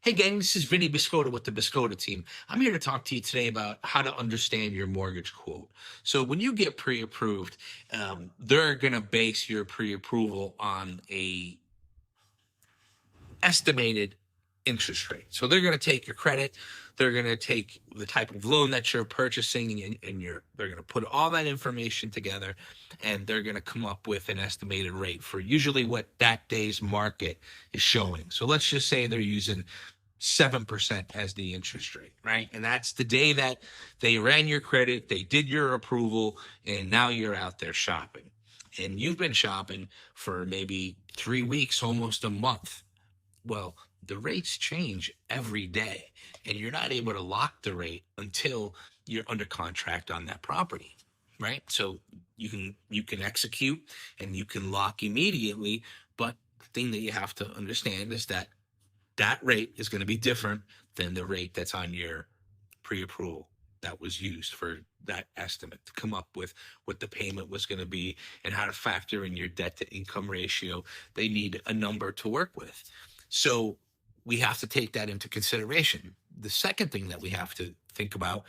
Hey gang, this is Vinny Biscotto with the Biscotto team. I'm here to talk to you today about how to understand your mortgage quote. So when you get pre-approved, they're going to base your pre-approval on a estimated interest rate. So they're going to take your credit, they're going to take the type of loan that you're purchasing, and they're going to put all that information together, and they're going to come up with an estimated rate for usually what that day's market is showing. So let's just say they're using 7% as the interest rate, right? And that's the day that they ran your credit, they did your approval, and now you're out there shopping. And you've been shopping for maybe 3 weeks, almost a month. Well, the rates change every day, and you're not able to lock the rate until you're under contract on that property, right? So you can execute and you can lock immediately, but the thing that you have to understand is that that rate is going to be different than the rate that's on your pre-approval that was used for that estimate to come up with what the payment was going to be and how to factor in your debt to income ratio. They need a number to work with. So we have to take that into consideration. The second thing that we have to think about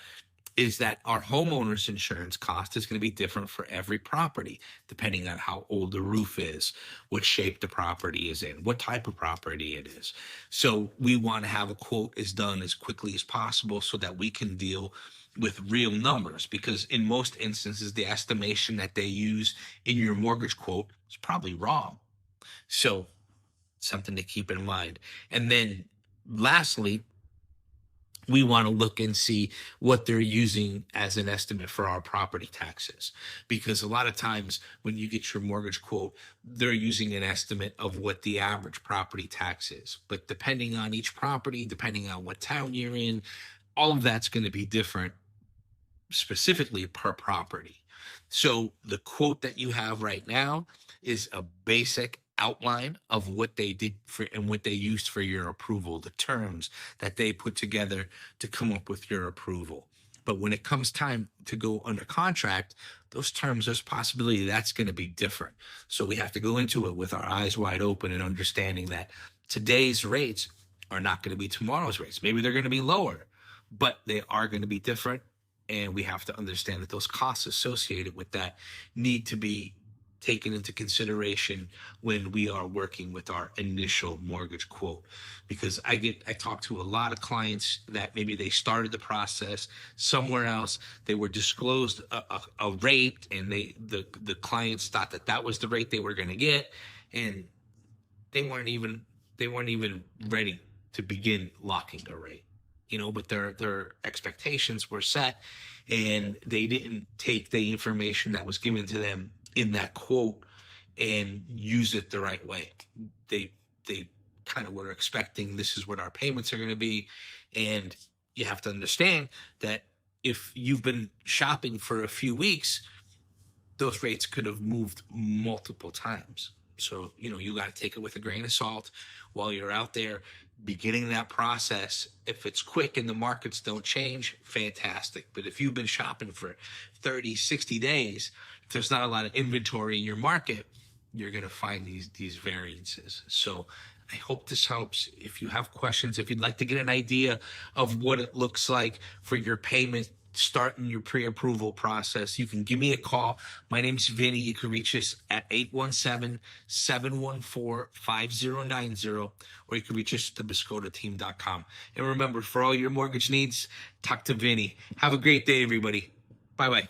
is that our homeowners insurance cost is going to be different for every property, depending on how old the roof is, what shape the property is in, what type of property it is. So we want to have a quote is done as quickly as possible so that we can deal with real numbers, because in most instances, the estimation that they use in your mortgage quote is probably wrong. So something to keep in mind. And then lastly, we want to look and see what they're using as an estimate for our property taxes. Because a lot of times when you get your mortgage quote, they're using an estimate of what the average property tax is. But depending on each property, depending on what town you're in, all of that's going to be different specifically per property. So the quote that you have right now is a basic outline of what they did for and what they used for your approval, the terms that they put together to come up with your approval. But when it comes time to go under contract, those terms, there's a possibility that's going to be different. So we have to go into it with our eyes wide open and understanding that today's rates are not going to be tomorrow's rates. Maybe they're going to be lower, but they are going to be different. And we have to understand that those costs associated with that need to be taken into consideration when we are working with our initial mortgage quote. Because I talk to a lot of clients that maybe they started the process somewhere else, they were disclosed a rate, and the clients thought that that was the rate they were going to get, and they weren't even ready to begin locking a rate. But their expectations were set, and they didn't take the information that was given to them in that quote and use it the right way. They kind of were expecting this is what our payments are going to be, and you have to understand that if you've been shopping for a few weeks, those rates could have moved multiple times. So, you got to take it with a grain of salt while you're out there beginning that process. If it's quick and the markets don't change, fantastic. But if you've been shopping for 30, 60 days, if there's not a lot of inventory in your market, you're going to find these variances. So I hope this helps. If you have questions, if you'd like to get an idea of what it looks like for your payment starting your pre-approval process, you can give me a call. My name's Vinny. You can reach us at 817-714-5090, or you can reach us at thebiscottoteam.com. And remember, for all your mortgage needs, talk to Vinny. Have a great day, everybody. Bye-bye.